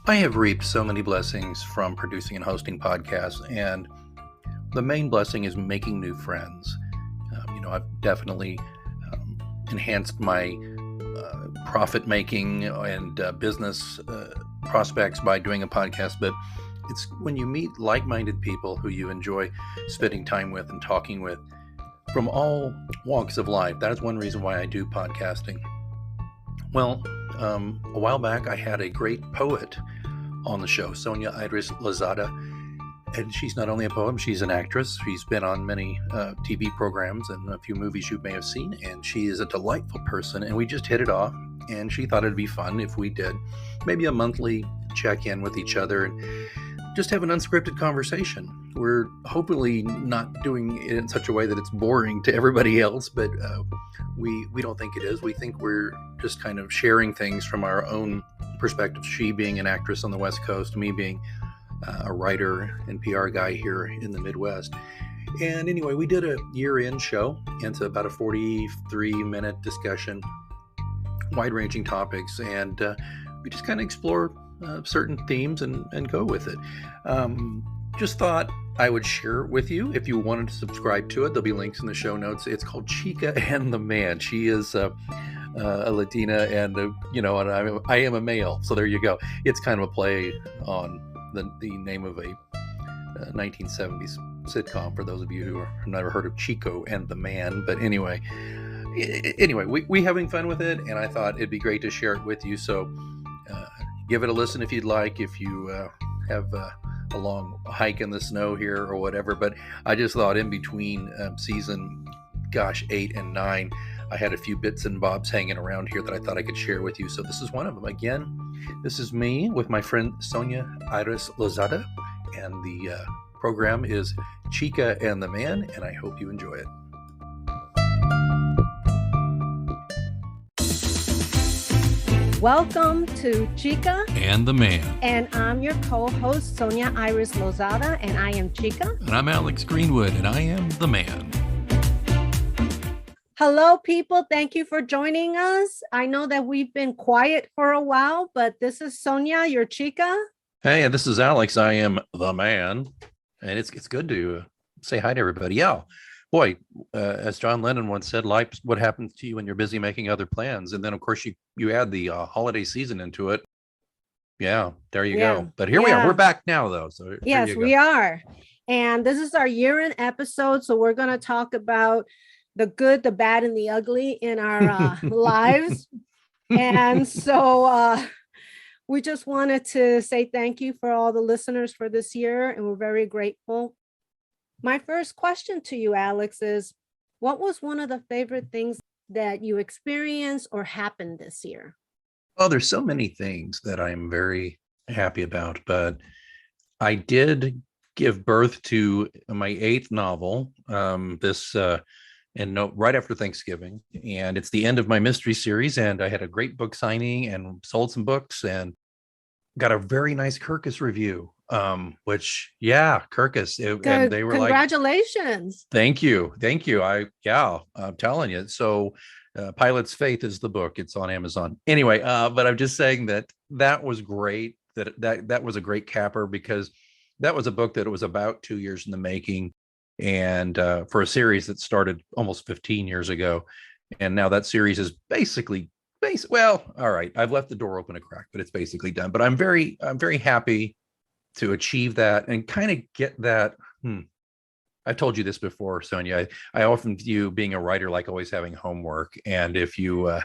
I have reaped so many blessings from producing and hosting podcasts, and the main blessing is making new friends. I've definitely enhanced my profit making and business prospects by doing a podcast, but it's when you meet like-minded people who you enjoy spending time with and talking with from all walks of life. That is one reason why I do podcasting. Well, a while back I had a great poet on the show, Sonia Lozada, and she's not only a poet, she's an actress. She's been on many TV programs and a few movies you may have seen, and she is a delightful person, and we just hit it off, and she thought it'd be fun if we did maybe a monthly check-in with each other and just have an unscripted conversation. We're hopefully not doing it in such a way that it's boring to everybody else, but we don't think it is. We think we're just kind of sharing things from our own perspective. She being an actress on the West Coast, me being a writer and PR guy here in the Midwest. And anyway, we did a year-end show into about a 43-minute discussion, wide-ranging topics, and we just kind of explore certain themes and go with it. Just thought I would share it with you. If you wanted to subscribe to it, there'll be links in the show notes. It's called Chica and the Man. She is a Latina, and and I am a male. So there you go. It's kind of a play on the name of a 1970s sitcom, for those of you who have never heard of Chico and the Man. But anyway, we having fun with it, and I thought it'd be great to share it with you. So give it a listen if you'd like, if you have a long hike in the snow here or whatever. But I just thought in between season 8 and 9, I had a few bits and bobs hanging around here that I thought I could share with you. So this is one of them. Again, this is me with my friend Sonia Lozada, and the program is Chica and the Man, and I hope you enjoy it. Welcome to Chica and the Man. And I'm your co-host, Sonia Lozada, and I am Chica. And I'm Alex Greenwood, and I am the Man. Hello, people. Thank you for joining us. I know that we've been quiet for a while, but this is Sonia, your Chica. Hey, and this is Alex. I am the Man. And it's good to say hi to everybody. Yeah. Boy, as John Lennon once said, life's what happens to you when you're busy making other plans. And then, of course, you add the holiday season into it. Yeah, there you go. But here we are. We're back now, though. So yes, we are. And this is our year-end episode. So we're going to talk about the good, the bad, and the ugly in our lives. And so we just wanted to say thank you for all the listeners for this year, and we're very grateful. My first question to you, Alex, is what was one of the favorite things that you experienced or happened this year? Well, there's so many things that I'm very happy about, but I did give birth to my 8th novel right after Thanksgiving, and it's the end of my mystery series, and I had a great book signing and sold some books and got a very nice Kirkus review, Kirkus, and they were congratulations. Thank you. I'm telling you. So Pilot's Faith is the book. It's on Amazon. Anyway, but I'm just saying that was great. That was a great capper, because that was a book that it was about 2 years in the making, and for a series that started almost 15 years ago. And now that series is basically all right, I've left the door open a crack, but it's basically done. But I'm very happy to achieve that and kind of get that. I've told you this before, Sonia. I often view being a writer like always having homework. And if you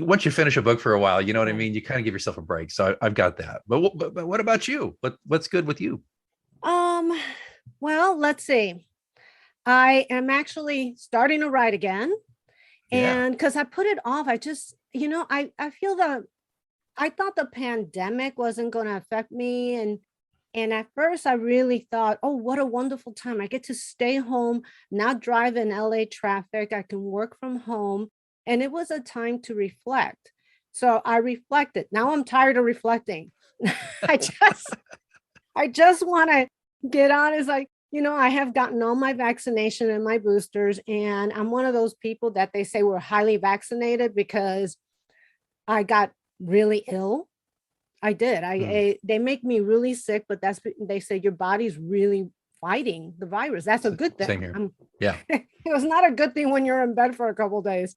once you finish a book for a while, you know what I mean, you kind of give yourself a break. So I've got that. But what about you? What's good with you? Well, let's see. I am actually starting to write again. Yeah. And because I put it off, I just, I feel that I thought the pandemic wasn't going to affect me. And at first I really thought, oh, what a wonderful time. I get to stay home, not drive in LA traffic. I can work from home. And it was a time to reflect. So I reflected. Now I'm tired of reflecting. I just want to get on. It's like, I have gotten all my vaccination and my boosters, and I'm one of those people that they say were highly vaccinated because I got really ill. I did. They make me really sick, but they say your body's really fighting the virus. That's a good Same thing. here. Yeah. It was not a good thing when you're in bed for a couple of days.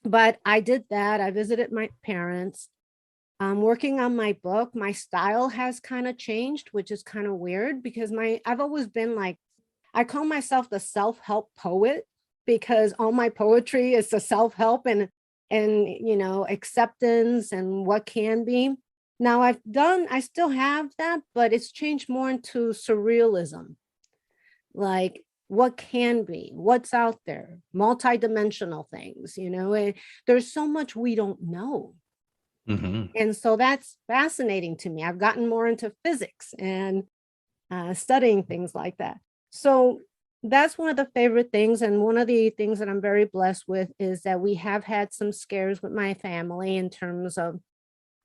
But I did that. I visited my parents. I'm working on my book. My style has kind of changed, which is kind of weird because I've always been like, I call myself the self-help poet because all my poetry is the self-help and acceptance and what can be. Now I still have that, but it's changed more into surrealism. Like what can be, what's out there, multidimensional things, there's so much we don't know. Mm-hmm. And so that's fascinating to me. I've gotten more into physics and studying things like that. So that's one of the favorite things. And one of the things that I'm very blessed with is that we have had some scares with my family in terms of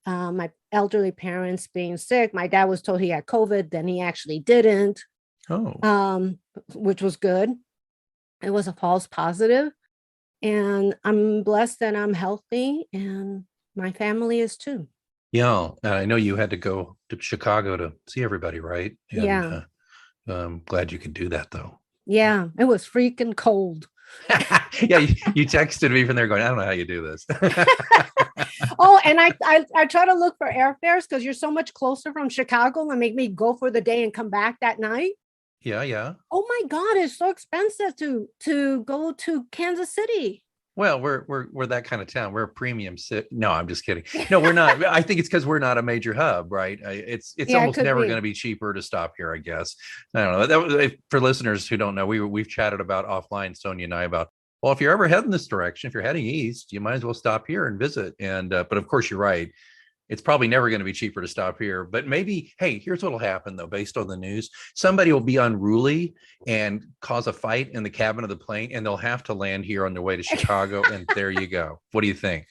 my elderly parents being sick. My dad was told he had COVID, then he actually didn't. Oh. Which was good. It was a false positive. And I'm blessed that I'm healthy and my family is too. Yeah. I know you had to go to Chicago to see everybody, right? And Yeah. I'm glad you could do that though. Yeah. It was freaking cold. Yeah. You texted me from there going, I don't know how you do this. Oh, and I try to look for airfares because you're so much closer from Chicago and make me go for the day and come back that night. Yeah, yeah. Oh my God, it's so expensive to go to Kansas City. Well, we're that kind of town. We're a premium city. No, I'm just kidding. No, we're not. I think it's because we're not a major hub, right? It's Yeah, almost never going to be cheaper to stop here, I guess. I don't know. That was, for listeners who don't know, we've chatted about offline, Sonia and I, about, well, if you're ever heading this direction, if you're heading east, you might as well stop here and visit. And but of course, you're right. It's probably never going to be cheaper to stop here, but maybe, hey, here's what'll happen though, based on the news. Somebody will be unruly and cause a fight in the cabin of the plane, and they'll have to land here on their way to Chicago. And there you go. What do you think?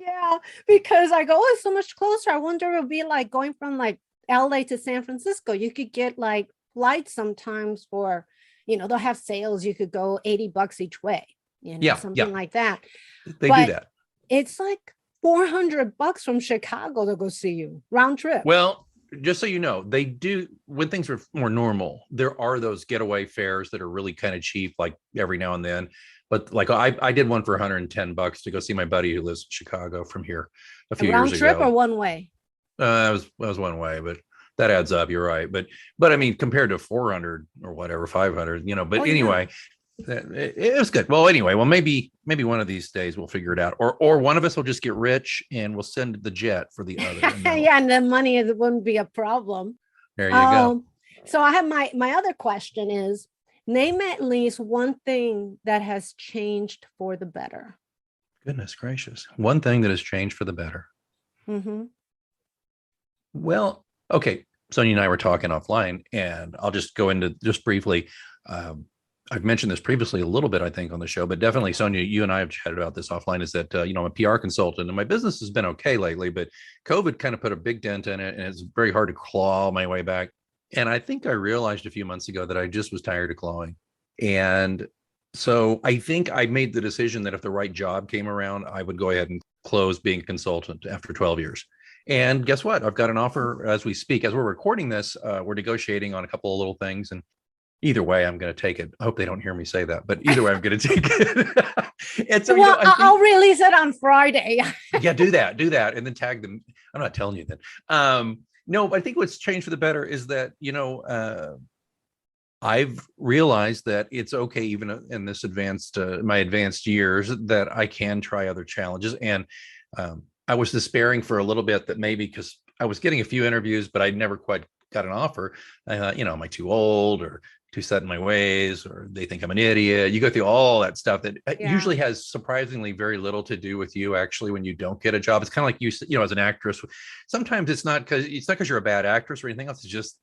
Yeah, because I go, oh, it's so much closer. I wonder it'll be like going from like LA to San Francisco. You could get like flights sometimes for, they'll have sales. You could go $80 each way, something like that. They do that. It's like $400 from Chicago to go see you round trip. Well, just so you know, they do, when things are more normal, there are those getaway fares that are really kind of cheap, like every now and then. But like I did one for $110 to go see my buddy who lives in Chicago from here a few round years trip ago. Or one way? That was one way, but that adds up. You're right. But I mean, compared to 400 or whatever, 500, but anyway, it was good. Well, anyway, maybe one of these days we'll figure it out, or one of us will just get rich and we'll send the jet for the other. Yeah, and the money wouldn't be a problem. There you go. So I have my other question is, name at least one thing that has changed for the better. Goodness gracious, one thing that has changed for the better. Mm-hmm. Well, okay. Sonia and I were talking offline, and I'll just go into just briefly. I've mentioned this previously a little bit, I think, on the show, but definitely, Sonia, you and I have chatted about this offline, is that, I'm a PR consultant and my business has been okay lately, but COVID kind of put a big dent in it and it's very hard to claw my way back. And I think I realized a few months ago that I just was tired of clawing. And so I think I made the decision that if the right job came around, I would go ahead and close being a consultant after 12 years. And guess what? I've got an offer as we speak. As we're recording this, we're negotiating on a couple of little things. And either way, I'm going to take it. I hope they don't hear me say that, but either way, I'm going to take it. And so, I'll release it on Friday. Yeah, do that, and then tag them. I'm not telling you that. No, but I think what's changed for the better is that, I've realized that it's okay, even in this my advanced years, that I can try other challenges. And I was despairing for a little bit that maybe because I was getting a few interviews, but I'd never quite got an offer. I thought, am I too old or too set in my ways, or they think I'm an idiot? You go through all that stuff that usually has surprisingly very little to do with you. Actually, when you don't get a job, it's kind of like you, as an actress. Sometimes it's not because you're a bad actress or anything else. It's just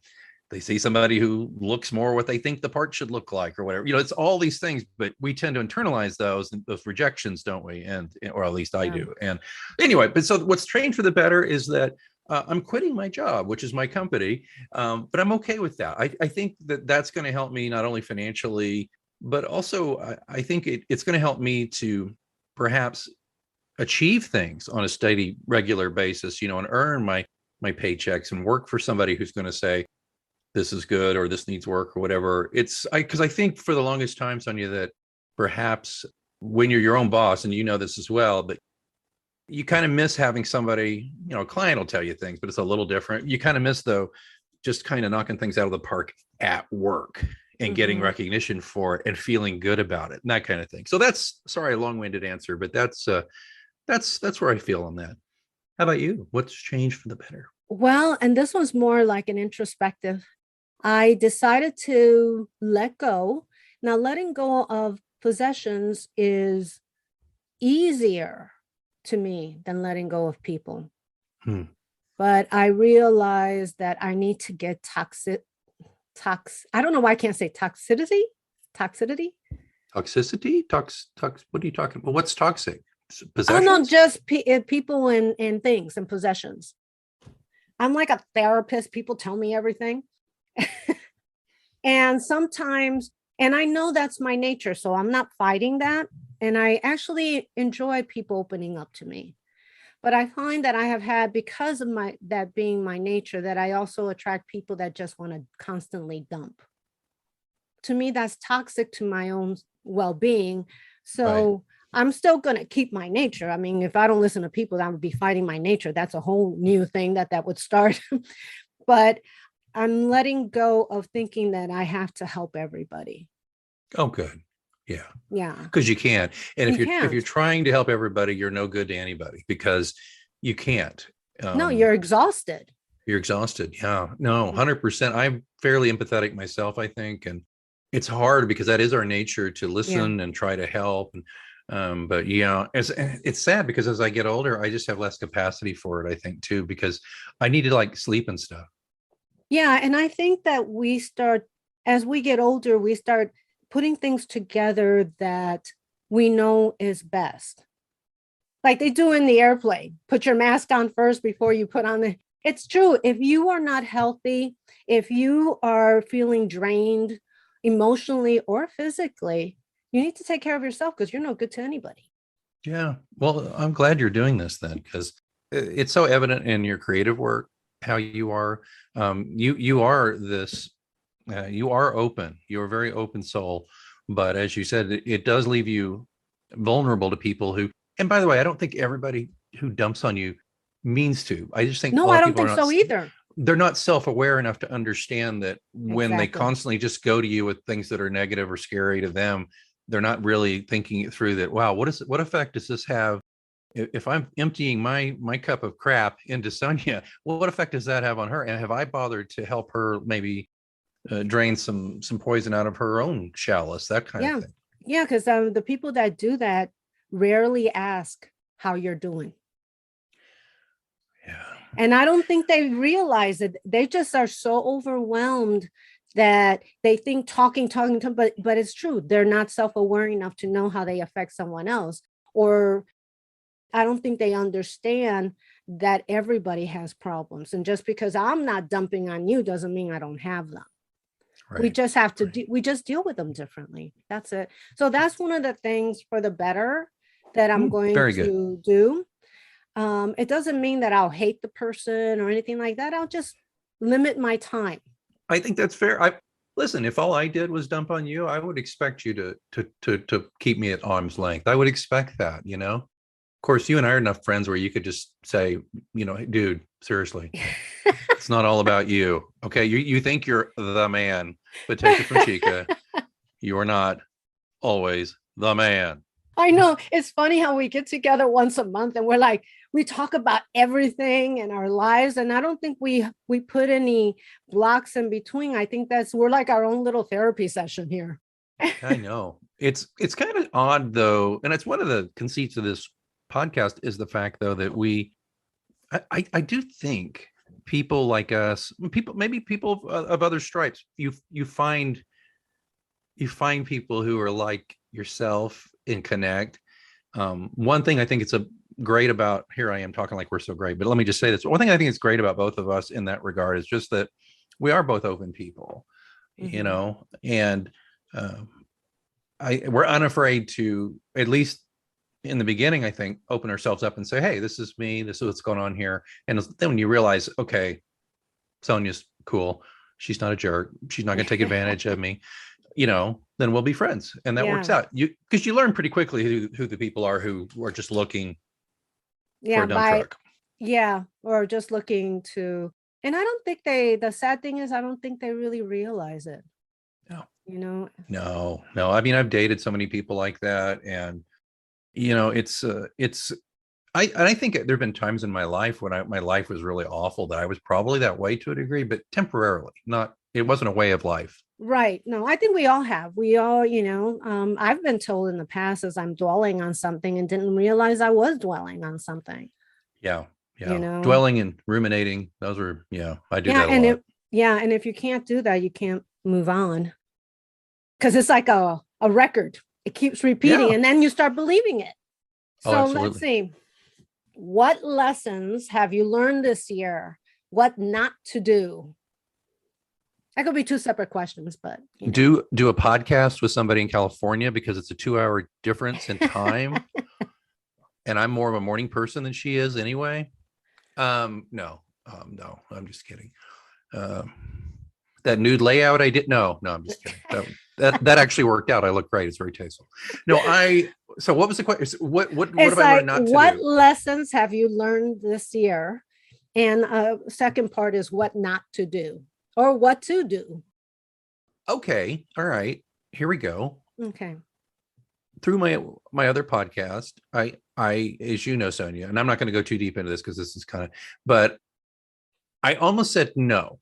they see somebody who looks more what they think the part should look like or whatever. It's all these things, but we tend to internalize those rejections, don't we? Or at least I do. And anyway, but so what's changed for the better is that I'm quitting my job, which is my company, but I'm okay with that. I think that's going to help me not only financially, but also I think it's going to help me to perhaps achieve things on a steady, regular basis, and earn my my paychecks and work for somebody who's going to say, this is good, or this needs work, or whatever. Because I think for the longest time, Sonia, that perhaps when you're your own boss, and you know this as well, but you kind of miss having somebody, a client will tell you things, but it's a little different. You kind of miss, though, just kind of knocking things out of the park at work and getting recognition for it and feeling good about it and that kind of thing. So that's, sorry, a long-winded answer, but that's where I feel on that. How about you? What's changed for the better? Well, and this one's more like an introspective. I decided to let go. Now, letting go of possessions is easier to me than letting go of people. But I realized that I need to get I don't know why I can't say toxicity. Toxicity? What are you talking about? What's toxic? Possessions? Oh, no, just people and things and possessions. I'm like a therapist. People tell me everything. And sometimes, and I know that's my nature, so I'm not fighting that. And I actually enjoy people opening up to me. But I find that I have had, because of that being my nature, that I also attract people that just want to constantly dump. To me, that's toxic to my own well-being. So I'm still going to keep my nature. I mean, if I don't listen to people, that would be fighting my nature. That's a whole new thing that would start. But I'm letting go of thinking that I have to help everybody. Oh, good. Yeah. Yeah. Because you can't. And if you're trying to help everybody, you're no good to anybody, because you can't. No, you're exhausted. You're exhausted. Yeah. No, 100%. I'm fairly empathetic myself, I think. And it's hard because that is our nature, to listen and try to help. And but it's sad, because as I get older, I just have less capacity for it, I think, too, because I need to like sleep and stuff. Yeah. And I think that as we get older, we start putting things together that we know is best. Like they do in the airplane, put your mask on first before you put on it's true. If you are not healthy, if you are feeling drained emotionally or physically, you need to take care of yourself, because you're no good to anybody. Yeah. Well, I'm glad you're doing this then, because it's so evident in your creative work how you are. You are this. You are open. You're a very open soul. But as you said, it does leave you vulnerable to people who. And by the way, I don't think everybody who dumps on you means to. I just think no, I don't think so either. They're not self-aware enough to understand that when they constantly just go to you with things that are negative or scary to them, they're not really thinking it through. That, wow, what effect does this have? If I'm emptying my cup of crap into Sonia, well, what effect does that have on her? And have I bothered to help her maybe drain some poison out of her own chalice, that kind of thing? Yeah, because the people that do that rarely ask how you're doing. Yeah. And I don't think they realize it. They just are so overwhelmed that they think talking, but it's true. They're not self-aware enough to know how they affect someone else. Or I don't think they understand that everybody has problems. And just because I'm not dumping on you doesn't mean I don't have them. Right. We just have to, we just deal with them differently. That's it. So that's one of the things for the better that I'm going to do. It doesn't mean that I'll hate the person or anything like that. I'll just limit my time. I think that's fair. Listen, if all I did was dump on you, I would expect you to keep me at arm's length. I would expect that, Of course, you and I are enough friends where you could just say, dude, seriously, it's not all about you. Okay. You think you're the man, but take it from Chica. You are not always the man. I know. It's funny how we get together once a month and we talk about everything in our lives. And I don't think we put any blocks in between. I think we're like our own little therapy session here. I know. It's kind of odd though. And it's one of the conceits of this podcast is the fact though that I do think people like us, maybe people of other stripes, you find people who are like yourself and connect. One thing I think it's great about, here I am talking like we're so great, but let me just say this. One thing I think is great about both of us in that regard is just that we are both open people, and we're unafraid to at least in the beginning, I think, open ourselves up and say, hey, this is me, this is what's going on here. And then when you realize, okay, Sonia's cool, she's not a jerk, she's not going to take advantage of me, then we'll be friends. And that works out. Because you learn pretty quickly who the people are who are just looking for a dump truck. Or just looking to, and I don't think the sad thing is, I don't think they really realize it. No. No. I mean, I've dated so many people like that, and I think there have been times in my life when my life was really awful that I was probably that way to a degree, but temporarily. It wasn't a way of life. Right. No, I think we all have. We all, I've been told in the past as I'm dwelling on something and didn't realize I was dwelling on something. Yeah. Dwelling and ruminating. Those were, I do that a lot. And if you can't do that, you can't move on. Because it's like a record. It keeps repeating, and then you start believing it. So let's see. What lessons have you learned this year? What not to do? That could be two separate questions, but do a podcast with somebody in California, because it's a 2-hour difference in time. And I'm more of a morning person than she is anyway. No, I'm just kidding. That nude layout I did. No, I'm just kidding. That actually worked out. I look great. It's very tasteful. No, so what was the question? What have I learned not to do? What lessons have you learned this year? And second part is what not to do or what to do. Okay. All right. Here we go. Okay. Through my other podcast, I, as you know, Sonia, and I'm not going to go too deep into this because this is but I almost said no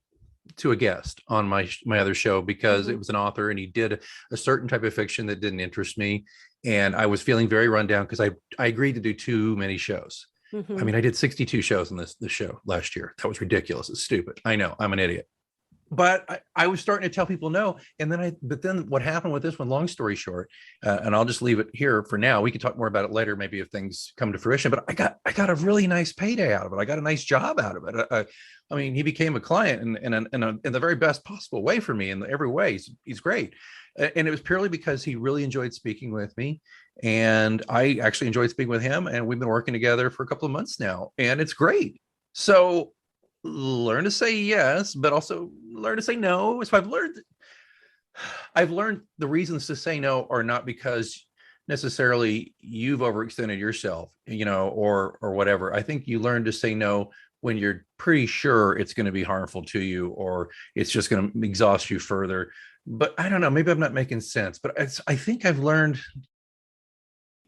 to a guest on my other show because it was an author and he did a certain type of fiction that didn't interest me. And I was feeling very run down because I agreed to do too many shows. I mean, I did 62 shows on this show last year. That was ridiculous. It's stupid. I know, I'm an idiot. But I was starting to tell people no. And then what happened with this one, long story short, and I'll just leave it here for now. We can talk more about it later, maybe if things come to fruition, but I got a really nice payday out of it. I got a nice job out of it. I mean, he became a client in the very best possible way for me in every way. He's great. And it was purely because he really enjoyed speaking with me. And I actually enjoyed speaking with him. And we've been working together for a couple of months now. And it's great. So learn to say yes, but also learn to say no. So I've learned the reasons to say no are not because necessarily you've overextended yourself, or whatever. I think you learn to say no when you're pretty sure it's going to be harmful to you or it's just going to exhaust you further. But I don't know, maybe I'm not making sense, but I think I've learned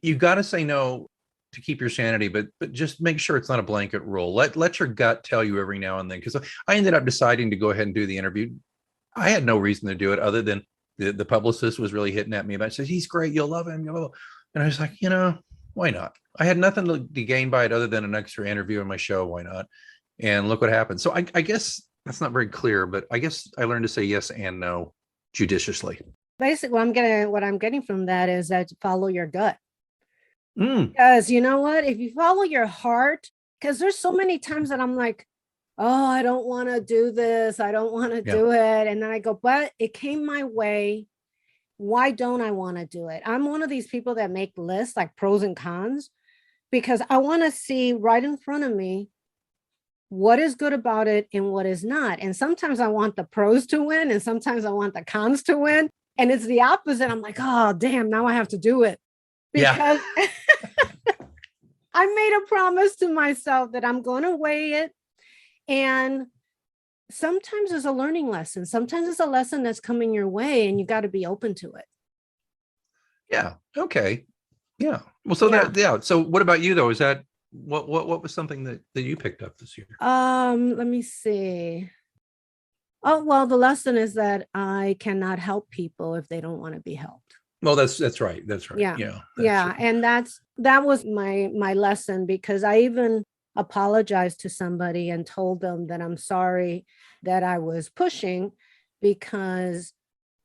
you got to say no to keep your sanity, but just make sure it's not a blanket rule. Let your gut tell you every now and then. Because I ended up deciding to go ahead and do the interview. I had no reason to do it other than the publicist was really hitting at me about it. Says he's great, you'll love him. And I was like, why not? I had nothing to gain by it other than an extra interview on my show. Why not? And look what happened. So I guess that's not very clear, but I guess I learned to say yes and no judiciously. Basically, what I'm getting from that is that follow your gut. Because you know what? If you follow your heart, because there's so many times that I'm like, oh, I don't want to do this. I don't want to do it. And then I go, but it came my way. Why don't I want to do it? I'm one of these people that make lists like pros and cons because I want to see right in front of me what is good about it and what is not. And sometimes I want the pros to win and sometimes I want the cons to win. And it's the opposite. I'm like, oh, damn, now I have to do it. Because I made a promise to myself that I'm going to weigh it. And sometimes it's a learning lesson. Sometimes it's a lesson that's coming your way and you got to be open to it. Yeah. Okay. Yeah. Well, so So what about you though? Is that what was something that you picked up this year? Let me see. Oh, well, the lesson is that I cannot help people if they don't want to be helped. Well, that's right. That's right. Yeah. And that was my lesson because I even apologized to somebody and told them that I'm sorry that I was pushing because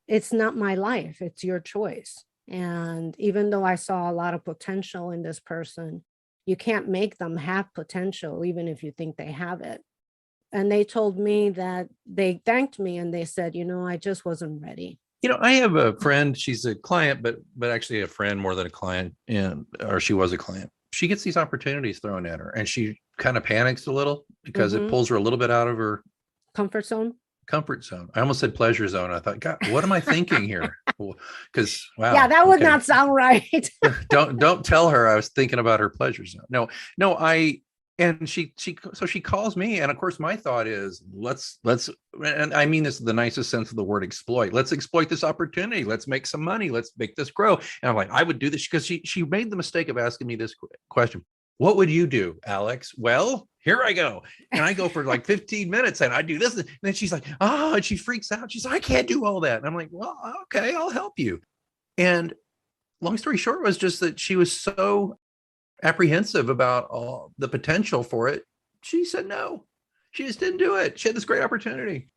it's not my life. It's your choice. And even though I saw a lot of potential in this person, you can't make them have potential, even if you think they have it. And they told me that they thanked me and they said, I just wasn't ready. I have a friend. She's a client, but actually a friend more than a client, or she was a client. She gets these opportunities thrown at her, and she kind of panics a little because it pulls her a little bit out of her comfort zone. I almost said pleasure zone. I thought, God, what am I thinking here? Because wow, yeah, that would not sound right. don't tell her I was thinking about her pleasure zone. No, and she calls me, and of course my thought is let's, and I mean this in the nicest sense of the word, exploit. Let's exploit this opportunity. Let's make some money. Let's make this grow. And I'm like, I would do this, because she made the mistake of asking me this question: what would you do, Alex? Well, here I go. And I go for like 15 minutes and I do this. And then she's like, oh, and she freaks out. She's like, I can't do all that. And I'm like, well, okay, I'll help you. And long story short was just that she was so apprehensive about all the potential for it. She said no. She just didn't do it. She had this great opportunity.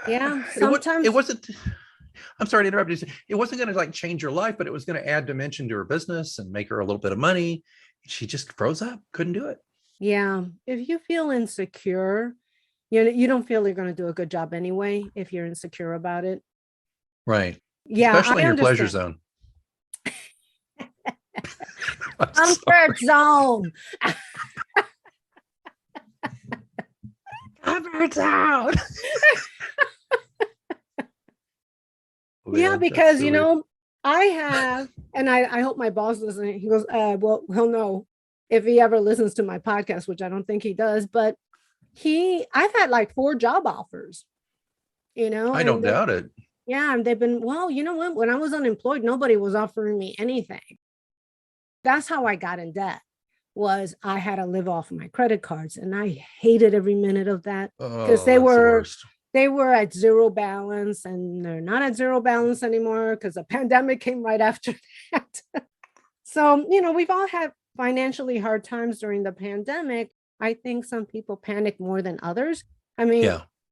Yeah, sometimes it wasn't. I'm sorry to interrupt you. It wasn't going to like change her life, but it was going to add dimension to her business and make her a little bit of money. She just froze up, couldn't do it. Yeah, if you feel insecure, you don't feel you're going to do a good job anyway if you're insecure about it. Right. Yeah, especially in your pleasure zone. Comfort zone. Comfort zone. Yeah, because I have, and I hope my boss doesn't. He goes, well, he'll know if he ever listens to my podcast, which I don't think he does. But I've had like 4 job offers. I don't doubt it. Yeah, and they've been, well, you know what? When I was unemployed, nobody was offering me anything. That's how I got in debt. Was I had to live off my credit cards, and I hated every minute of that because they were at zero balance, and they're not at zero balance anymore because the pandemic came right after that. So, we've all had financially hard times during the pandemic. I think some people panic more than others. I mean,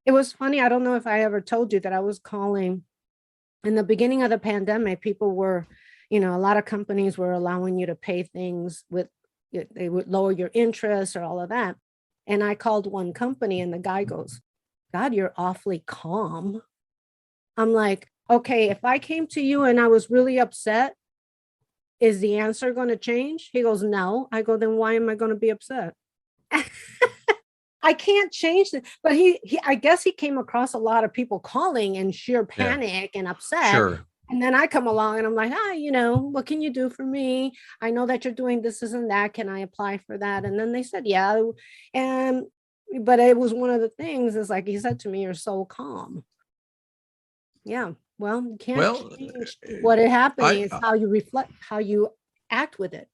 It was funny. I don't know if I ever told you that I was calling in the beginning of the pandemic. People were, a lot of companies were allowing you to pay things they would lower your interest or all of that. And I called one company, and the guy goes, God, you're awfully calm. I'm like, okay, if I came to you and I was really upset, is the answer going to change? He goes, no. I go, then why am I going to be upset? I can't change it. But I guess he came across a lot of people calling in sheer panic and upset. Sure. And then I come along and I'm like, what can you do for me? I know that you're doing this and that. Can I apply for that? And then they said, yeah. But it was one of the things is like he said to me, you're so calm. Yeah. Well, you can't change what is happening. It's how you reflect, how you act with it.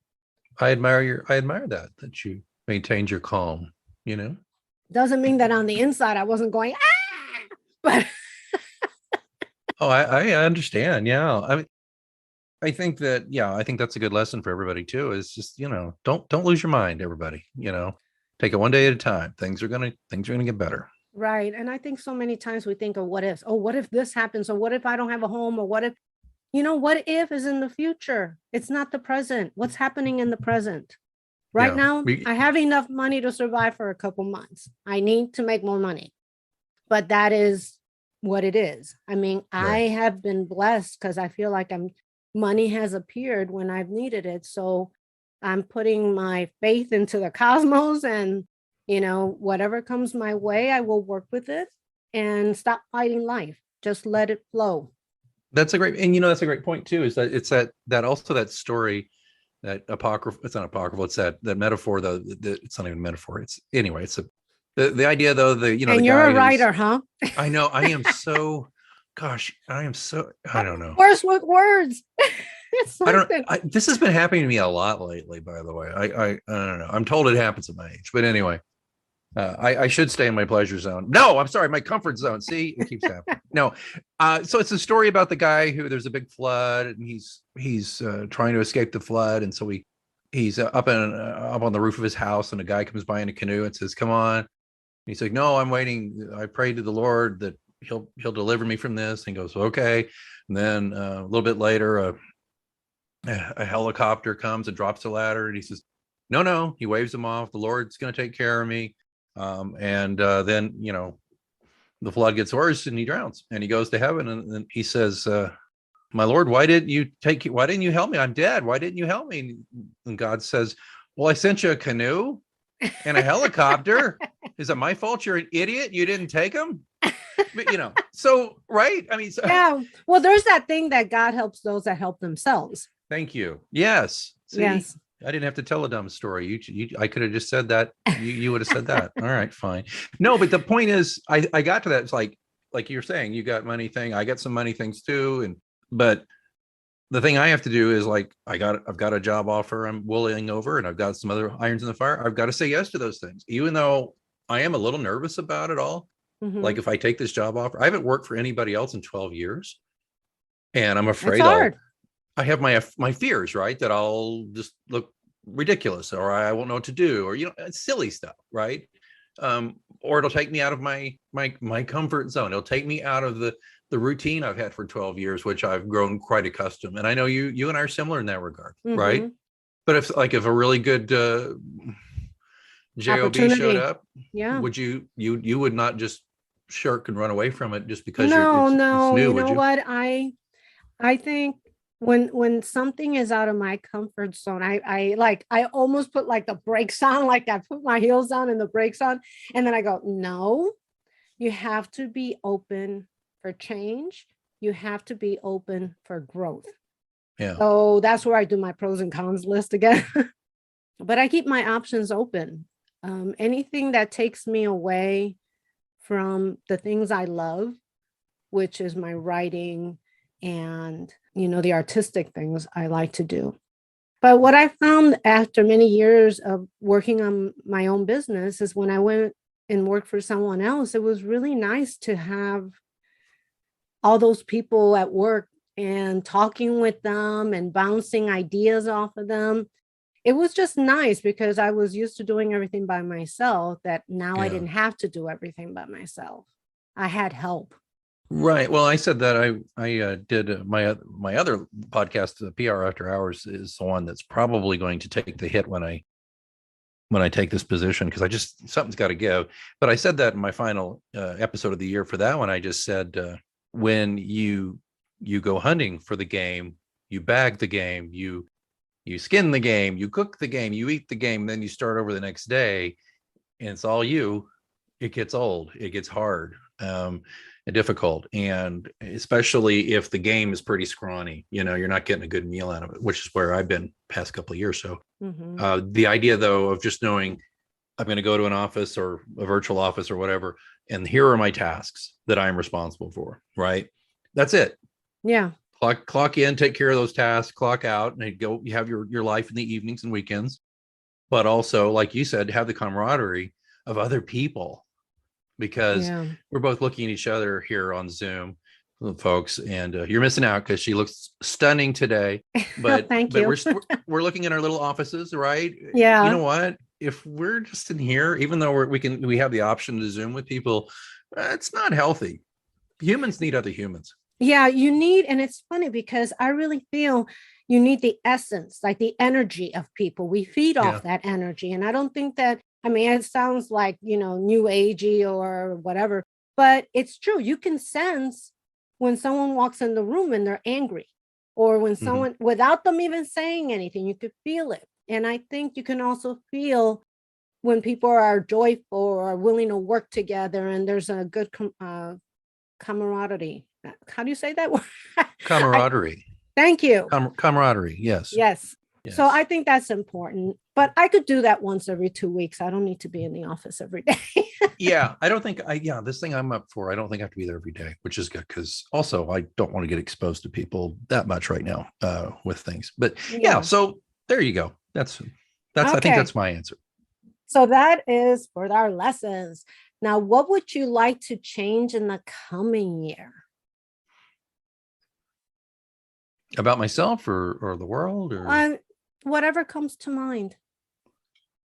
I admire that you maintained your calm, Doesn't mean that on the inside I wasn't going, but oh, I understand. Yeah. I think that's a good lesson for everybody too, is just, don't lose your mind, everybody, take it one day at a time. Things are going to get better. Right. And I think so many times we think of what ifs. Oh, what if this happens? Or what if I don't have a home? Or what if, what if is in the future? It's not the present. What's happening in the present? Right now, I have enough money to survive for a couple months. I need to make more money. But that is what it is. I mean, I have been blessed because I feel like money has appeared when I've needed it. So I'm putting my faith into the cosmos, and, whatever comes my way, I will work with it and stop fighting life. Just let it flow. That's a great point too, is that it's that also that story, that apocryphal, it's not apocryphal, it's that metaphor, though, it's not even a metaphor. It's the idea though, and you're a writer, huh? I know. I am so, I don't know. Worse with words. This has been happening to me a lot lately, by the way. I don't know. I'm told it happens at my age, but anyway, I should stay in my pleasure zone. No, I'm sorry, my comfort zone. See, it keeps happening. No, so it's a story about the guy who, there's a big flood, and he's trying to escape the flood, and so he's up on the roof of his house, and a guy comes by in a canoe and says, "Come on." And he's like, "No, I'm waiting. I prayed to the Lord that he'll deliver me from this." And he goes, "Okay." And then a little bit later, a helicopter comes and drops the ladder, and he says, "No." He waves him off. "The Lord's going to take care of me." And then the flood gets worse and he drowns and he goes to heaven. And then he says, my Lord, why didn't you help me? I'm dead. Why didn't you help me? And God says, well, I sent you a canoe and a helicopter. Is it my fault you're an idiot? You didn't take them? But, so, right. I mean, yeah. Well, there's that thing that God helps those that help themselves. Thank you. Yes. See, yes. I didn't have to tell a dumb story. I could have just said that. You would have said that. All right, fine. No, but the point is, I got to that. It's like you're saying, you got money thing. I got some money things too. But the thing I have to do is like, I've got a job offer I'm willing over, and I've got some other irons in the fire. I've got to say yes to those things, even though I am a little nervous about it all. Mm-hmm. Like if I take this job offer, I haven't worked for anybody else in 12 years. And I'm afraid I have my fears, right? That I'll just look ridiculous, or I won't know what to do, or, it's silly stuff, right? Or it'll take me out of my comfort zone. It'll take me out of the routine I've had for 12 years, which I've grown quite accustomed. And I know you and I are similar in that regard, mm-hmm. right? But if a really good job showed up, yeah, would you would not just shirk and run away from it just because no, it's new, you know what? I think when something is out of my comfort zone, I almost put like the brakes on, like I put my heels on and the brakes on, and then I go, no, you have to be open for change. You have to be open for growth. Yeah. So that's where I do my pros and cons list again. But I keep my options open. Anything that takes me away from the things I love, which is my writing and, the artistic things I like to do. But what I found after many years of working on my own business is when I went and worked for someone else, it was really nice to have all those people at work and talking with them and bouncing ideas off of them. It was just nice because I was used to doing everything by myself, that now I didn't have to do everything by myself. I had help. Right. Well, I said that I did my other podcast, the PR After Hours, is the one that's probably going to take the hit when I take this position, because something's got to give. But I said that in my final episode of the year for that one. I just said, when you go hunting for the game, you bag the game, you skin the game, you cook the game, you eat the game, then you start over the next day, and it's all you. It gets old. It gets hard. Difficult, and especially if the game is pretty scrawny, you're not getting a good meal out of it, which is where I've been past couple of years. So mm-hmm. The idea, though, of just knowing I'm going to go to an office or a virtual office or whatever, and here are my tasks that I'm responsible for, right? That's it. Yeah. Clock in, take care of those tasks, clock out, and you have your life in the evenings and weekends. But also, like you said, have the camaraderie of other people, because we're both looking at each other here on Zoom, folks, and you're missing out because she looks stunning today. But Thank you. we're looking in our little offices, right? Yeah. You know what? If we're just in here, even though we have the option to Zoom with people, it's not healthy. Humans need other humans. Yeah, and it's funny because I really feel you need the essence, like the energy of people. We feed off that energy, and I don't think that. I mean, it sounds like, new agey or whatever, but it's true. You can sense when someone walks in the room and they're angry, or when someone, mm-hmm. without them even saying anything, you could feel it. And I think you can also feel when people are joyful or are willing to work together, and there's a good camaraderie. How do you say that word? Camaraderie. Thank you. Camaraderie. Yes. Yes. So I think that's important, but I could do that once every 2 weeks. I don't need to be in the office every day. Yeah, I don't think this thing I'm up for, I don't think I have to be there every day, which is good, because also I don't want to get exposed to people that much right now with things. But yeah, so there you go. That's okay. I think that's my answer. So that is for our lessons. Now, what would you like to change in the coming year? About myself or the world, or whatever comes to mind.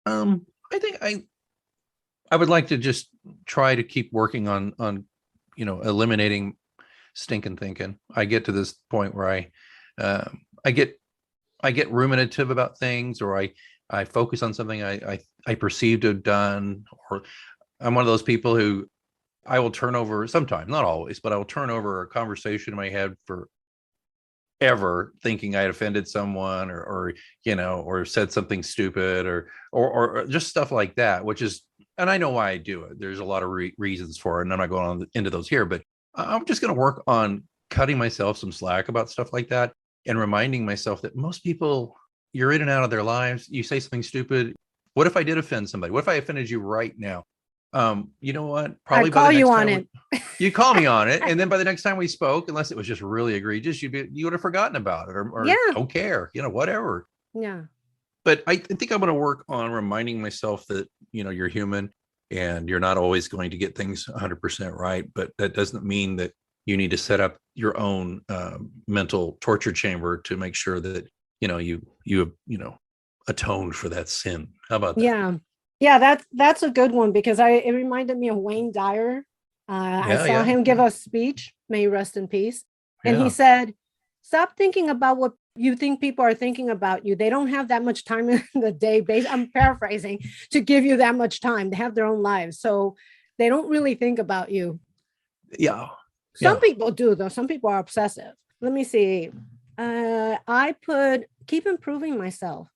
I think I would like to just try to keep working on eliminating stinking thinking. I get to this point where I get ruminative about things, or I focus on something I perceive to have done, or I'm one of those people who I will turn over sometimes, not always, but I will turn over a conversation in my head for ever, thinking I offended someone, or or said something stupid, or just stuff like that, which is, and I know why I do it. There's a lot of reasons for it, and I'm not going on into those here, but I'm just going to work on cutting myself some slack about stuff like that, and reminding myself that most people, you're in and out of their lives. You say something stupid. What if I did offend somebody? What if I offended you right now? You know what? Probably I'd call you on it. You call me on it, and then by the next time we spoke, unless it was just really egregious, you would have forgotten about it, or don't care, whatever. Yeah. But I think I'm going to work on reminding myself that you're human, and you're not always going to get things 100% right. But that doesn't mean that you need to set up your own mental torture chamber to make sure that you atoned for that sin. How about that? Yeah, that's a good one, because it reminded me of Wayne Dyer. I saw him give a speech, may he rest in peace. And he said, stop thinking about what you think people are thinking about you. They don't have that much time in the day, I'm paraphrasing, to give you that much time. They have their own lives. So they don't really think about you. Yeah. Some people do, though. Some people are obsessive. Let me see. I put keep improving myself.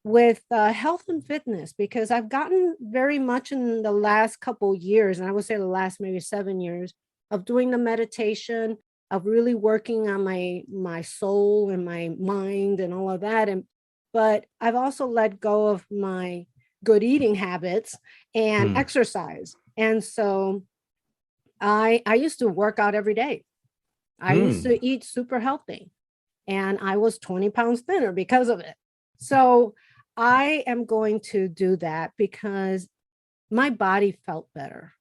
With health and fitness, because I've gotten very much in the last couple years, and I would say the last maybe 7 years, of doing the meditation, of really working on my soul and my mind and all of that. But I've also let go of my good eating habits and exercise. And so I used to work out every day. I used to eat super healthy, and I was 20 pounds thinner because of it. So I am going to do that because my body felt better.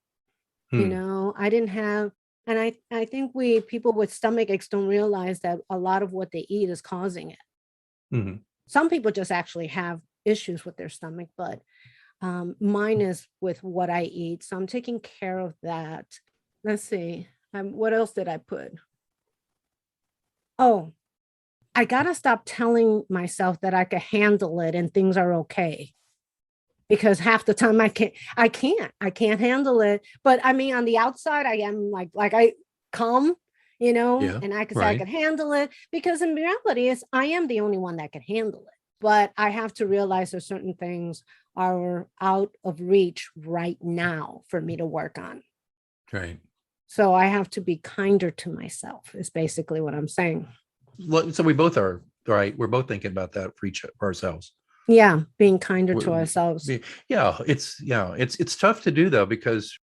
I didn't have, and I think people with stomach aches don't realize that a lot of what they eat is causing it. Some people just actually have issues with their stomach, but mine is with what I eat. So I'm taking care of that. Let's see. What else did I put? Oh, I got to stop telling myself that I can handle it and things are okay, because half the time I can't handle it. But I mean, on the outside, I am like I calm, and I can say I can handle it, because in reality I am the only one that can handle it. But I have to realize that certain things are out of reach right now for me to work on. Right. So I have to be kinder to myself is basically what I'm saying. So we both are, right? We're both thinking about that for ourselves. Yeah, being kinder to ourselves. It's tough to do, though, because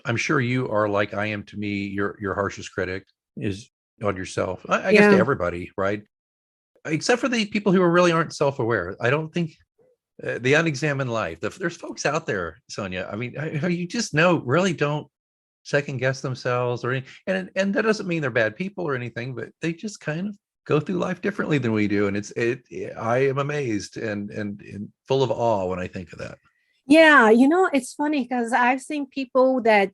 I'm sure you are, like I am to me, your harshest critic is on yourself. I guess to everybody, right? Except for the people who really aren't self-aware. I don't think the unexamined life. There's folks out there, Sonia. I mean, you just really don't second guess themselves, and that doesn't mean they're bad people or anything, but they just kind of go through life differently than we do. And I am amazed and full of awe when I think of that. Yeah. It's funny because I've seen people that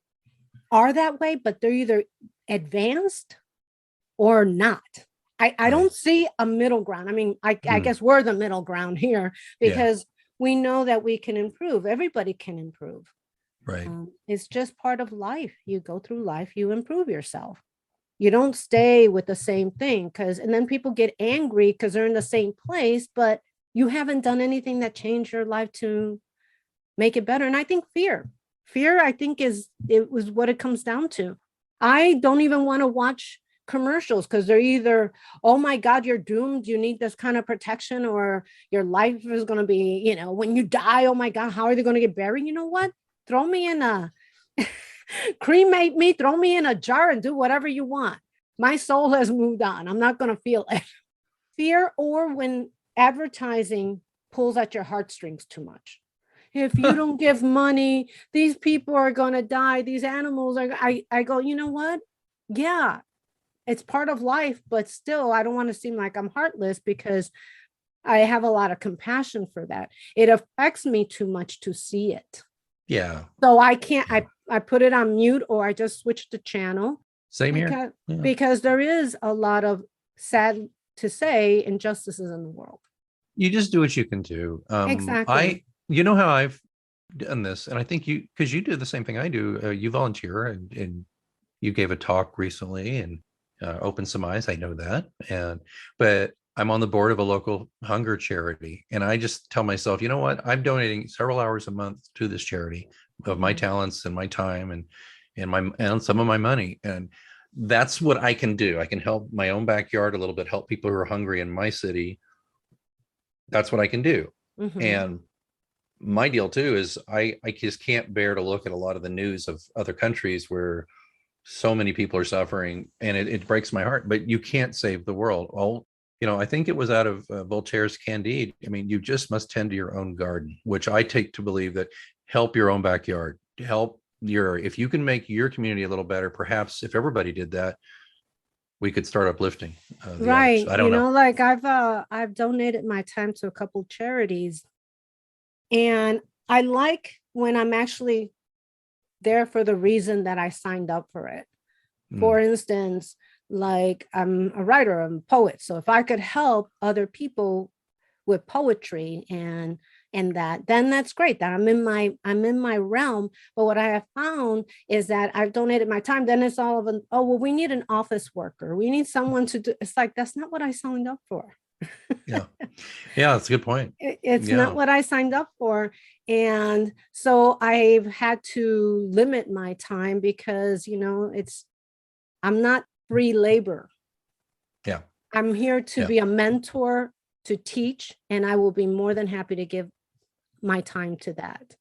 are that way, but they're either advanced or not. I don't see a middle ground. I mean, I guess we're the middle ground here, because we know that we can improve. Everybody can improve. Right. It's just part of life. You go through life, you improve yourself. You don't stay with the same thing, and then people get angry because they're in the same place, but you haven't done anything that changed your life to make it better. And I think fear, I think it was what it comes down to. I don't even want to watch commercials because they're either, oh my God, you're doomed, you need this kind of protection, or your life is going to be, when you die, oh my God, how are they going to get buried? You know what? Throw me in cremate me, throw me in a jar and do whatever you want. My soul has moved on. I'm not going to feel it. Fear, or when advertising pulls at your heartstrings too much. If you don't give money, these people are going to die. These animals are, I go, you know what? Yeah, it's part of life, but still, I don't want to seem like I'm heartless, because I have a lot of compassion for that. It affects me too much to see it. Yeah. So I can't, I put it on mute, or I just switch the channel. Same here. Because there is a lot of, sad to say, injustices in the world. You just do what you can do. Exactly. You know how I've done this, and I think because you do the same thing I do. You volunteer, and you gave a talk recently and opened some eyes. I know that, but I'm on the board of a local hunger charity, and I just tell myself, you know what? I'm donating several hours a month to this charity of my talents and my time and some of my money, and that's what I can do. I can help my own backyard a little bit, help people who are hungry in my city. That's what I can do. Mm-hmm. And my deal too is I just can't bear to look at a lot of the news of other countries where so many people are suffering, and it breaks my heart. But you can't save the world. Well, I think it was out of Voltaire's Candide. I mean, you just must tend to your own garden, which I take to believe that help your own backyard, if you can make your community a little better, perhaps if everybody did that, we could start uplifting the others. Right. I don't know. Like I've donated my time to a couple charities, and I like when I'm actually there for the reason that I signed up for it. For instance, like I'm a writer, I'm a poet. So if I could help other people with poetry and that, then that's great. That I'm in my realm. But what I have found is that I've donated my time. Then it's all of oh, well, we need an office worker. We need someone to do. It's like, that's not what I signed up for. Yeah. Yeah, that's a good point. It's not what I signed up for. And so I've had to limit my time because, I'm not free labor. Yeah. I'm here to be a mentor, to teach, and I will be more than happy to give my time to that.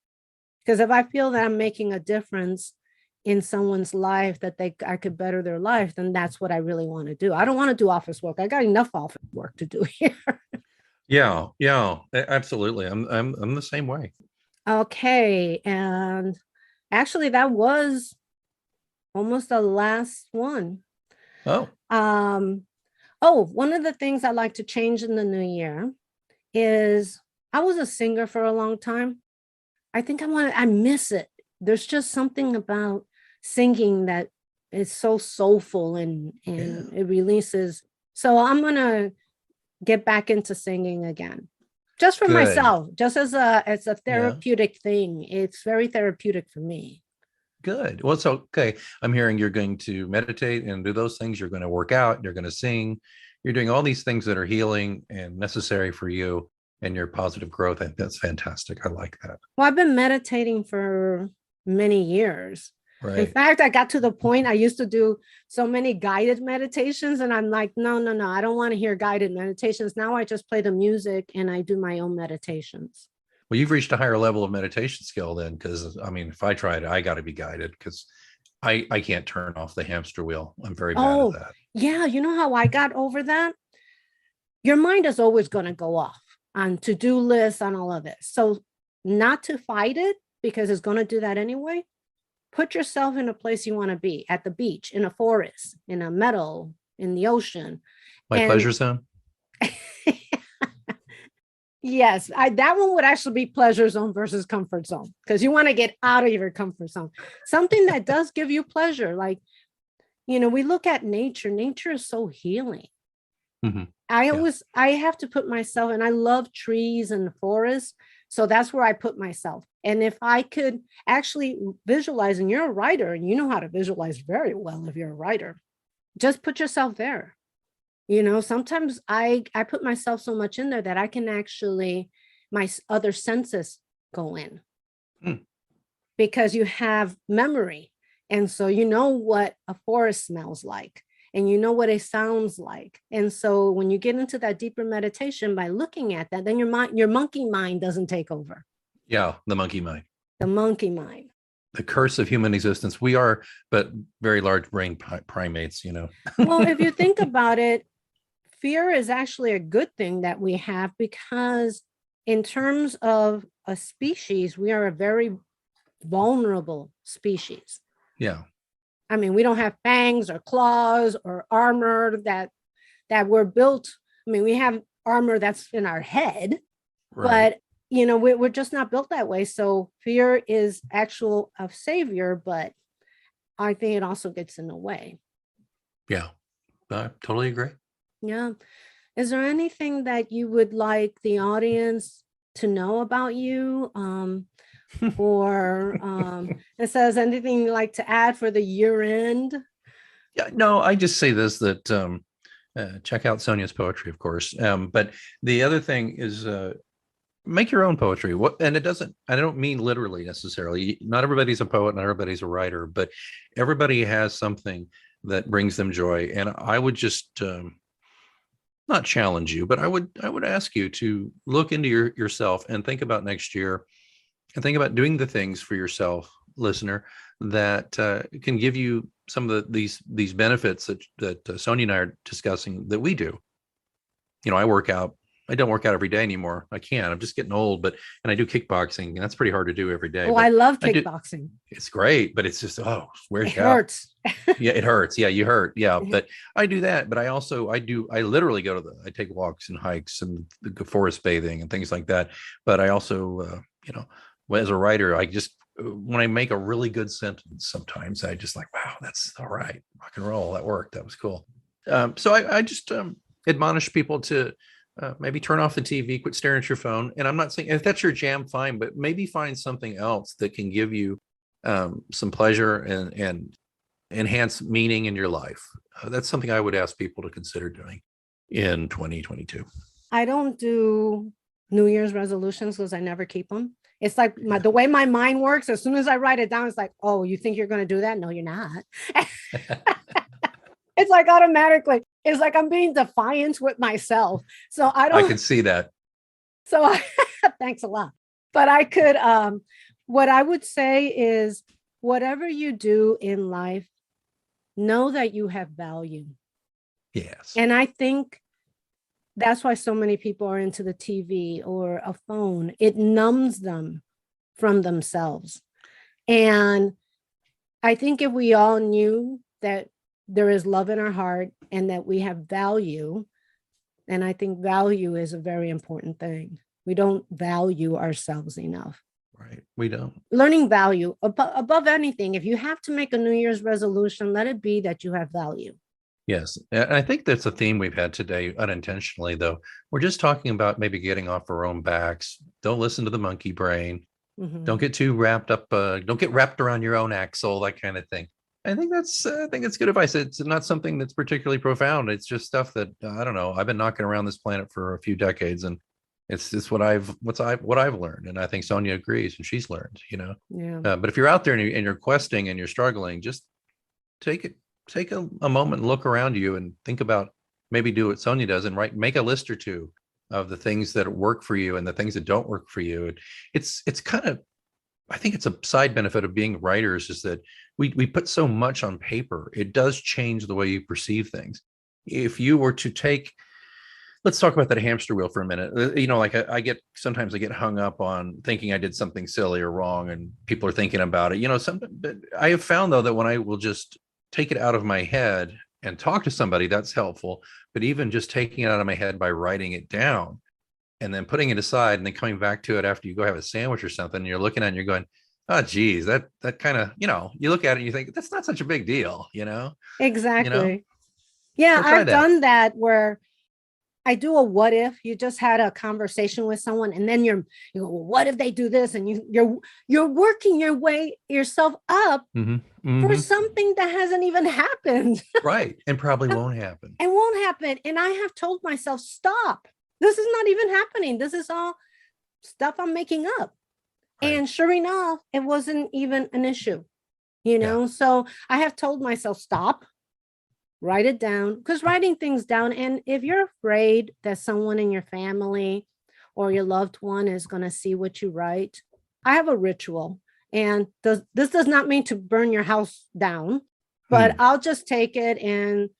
Because if I feel that I'm making a difference in someone's life, that I could better their life, then that's what I really want to do. I don't want to do office work. I got enough office work to do here. Yeah, absolutely. I'm the same way. Okay, and actually that was almost the last one. Oh. One of the things I like to change in the new year is I was a singer for a long time. I think I miss it. There's just something about singing that is so soulful and it releases. So I'm going to get back into singing again. Just for myself, just as a therapeutic thing. It's very therapeutic for me. Good. Well, it's okay. I'm hearing you're going to meditate and do those things. You're going to work out. You're going to sing. You're doing all these things that are healing and necessary for you and your positive growth. I think that's fantastic. I like that. Well, I've been meditating for many years. Right. In fact, I got to the point I used to do so many guided meditations, and I'm like, no, I don't want to hear guided meditations. Now I just play the music and I do my own meditations. Well, you've reached a higher level of meditation skill then, because I mean, if I tried it, I got to be guided because I can't turn off the hamster wheel. I'm very bad at that. Yeah. You know how I got over that? Your mind is always going to go off on to-do lists, on all of this. So not to fight it, because it's going to do that anyway. Put yourself in a place you want to be, at the beach, in a forest, in a meadow, in the ocean. My pleasure zone. Yes, that one would actually be pleasure zone versus comfort zone, because you want to get out of your comfort zone. Something that does give you pleasure. Like, we look at nature. Nature is so healing. Mm-hmm. I have to put myself, and I love trees and forests. So that's where I put myself. And if I could actually visualize, and you're a writer and you know how to visualize very well if you're a writer, just put yourself there. Sometimes I put myself so much in there that I can actually, my other senses go in because you have memory. And so you know what a forest smells like, and you know what it sounds like. And so when you get into that deeper meditation by looking at that, then your monkey mind doesn't take over. Yeah, the monkey mind. The monkey mind. The curse of human existence. We are but very large brain primates, Well, if you think about it, fear is actually a good thing that we have, because in terms of a species, we are a very vulnerable species. Yeah. I mean, we don't have fangs or claws or armor that we're built. I mean, we have armor that's in our head, right. But we're just not built that way. So fear is actual a savior, but I think it also gets in the way. Yeah, I totally agree. Yeah. Is there anything that you would like the audience to know about you? or it says anything you'd like to add for the year end? Yeah, no, I just say this, that check out Sonia's poetry, of course. But the other thing is make your own poetry. And I don't mean literally necessarily. Not everybody's a poet, not everybody's a writer, but everybody has something that brings them joy. And I would just not challenge you, but I would ask you to look into yourself and think about next year, and think about doing the things for yourself, listener, that can give you some of these benefits that Sonia and I are discussing that we do. I work out. I don't work out every day anymore. I can't. I'm just getting old, and I do kickboxing, and that's pretty hard to do every day. Oh, I love kickboxing. It's great, but it's just, where's it hurts. Yeah, it hurts. Yeah, you hurt. Yeah, but I do that. But I literally I take walks and hikes and go forest bathing and things like that. But I also, as a writer, when I make a really good sentence, sometimes I just like, wow, that's all right. Rock and roll. That worked. That was cool. So I just admonish people to maybe turn off the TV, quit staring at your phone. And I'm not saying if that's your jam, fine, but maybe find something else that can give you some pleasure and enhance meaning in your life. That's something I would ask people to consider doing in 2022. I don't do New Year's resolutions because I never keep them. It's like the way my mind works. As soon as I write it down, it's like, oh, you think you're going to do that? No, you're not. It's like automatically. It's like I'm being defiant with myself. So I can see that. So thanks a lot. But I could, what I would say is whatever you do in life, know that you have value. Yes. And I think that's why so many people are into the TV or a phone. It numbs them from themselves. And I think if we all knew that there is love in our heart and that we have value, and I think value is a very important thing. We don't value ourselves enough. Right. We don't. Learning value above anything. If you have to make a New Year's resolution, let it be that you have value. Yes. And I think that's a theme we've had today unintentionally, though. We're just talking about maybe getting off our own backs. Don't listen to the monkey brain. Mm-hmm. Don't get too wrapped up. Don't get wrapped around your own axle, that kind of thing. I think it's good advice. It's not something that's particularly profound. It's just stuff that, I don't know. I've been knocking around this planet for a few decades, and it's just what I've learned. And I think Sonia agrees, and she's learned, Yeah. But if you're out there and you're questing and you're struggling, just take a moment and look around you and think about, maybe do what Sonia does and make a list or two of the things that work for you and the things that don't work for you. It's kind of, I think it's a side benefit of being writers, is that we put so much on paper. It does change the way you perceive things. If you were to let's talk about that hamster wheel for a minute. Like sometimes I get hung up on thinking I did something silly or wrong, and people are thinking about it. But I have found, though, that when I will just take it out of my head and talk to somebody, that's helpful. But even just taking it out of my head by writing it down and then putting it aside and then coming back to it after you go have a sandwich or something, and you're looking at it and you're going, oh, geez, that kind of, you look at it and you think that's not such a big deal, Exactly. Yeah, so I've done that where I do a what if. You just had a conversation with someone, and then you go, well, what if they do this? And you're working yourself up for something that hasn't even happened. Right. And probably won't happen. And won't happen. And I have told myself, stop. This is not even happening. This is all stuff I'm making up. Right. And sure enough, it wasn't even an issue, Yeah. So I have told myself, stop. Write it down, because writing things down. And if you're afraid that someone in your family or your loved one is going to see what you write, I have a ritual. And this does not mean to burn your house down, but I'll just take it and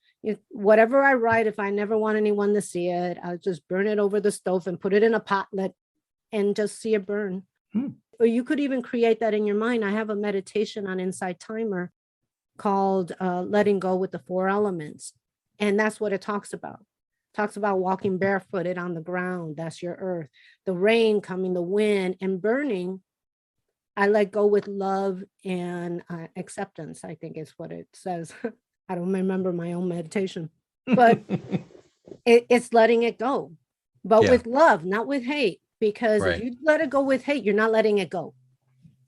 whatever I write, if I never want anyone to see it, I'll just burn it over the stove and put it in a potlet and just see it burn. Or you could even create that in your mind. I have a meditation on Insight Timer called Letting Go with the Four Elements. And that's what it talks about. It talks about walking barefooted on the ground. That's your earth. The rain coming, the wind, and burning. I let go with love and acceptance, I think is what it says. I don't remember my own meditation, but it's letting it go, but with love, not with hate. Because if you let it go with hate, you're not letting it go.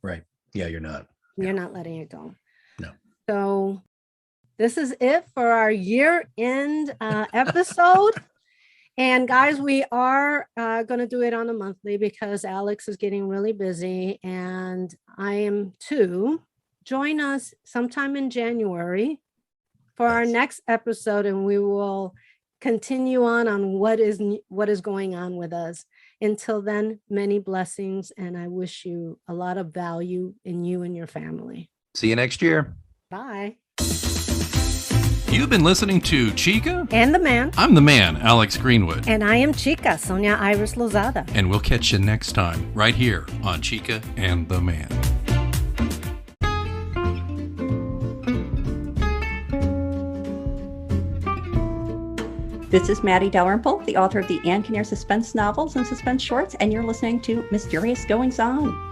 Right. Yeah, you're not. You're not letting it go. No. So this is it for our year-end episode. And guys, we are going to do it on a monthly because Alex is getting really busy and I am too. Join us sometime in January for our next episode, and we will continue on what is going on with us. Until then, many blessings, and I wish you a lot of value in you and your family. See you next year. Bye. You've been listening to Chica and the Man. I'm the man, Alex Greenwood. And I am Chica, Sonia Iris Lozada. And we'll catch you next time, right here on Chica and the Man. This is Maddie Dalrymple, the author of the Ann Kinnear suspense novels and suspense shorts, and you're listening to Mysterious Goings On.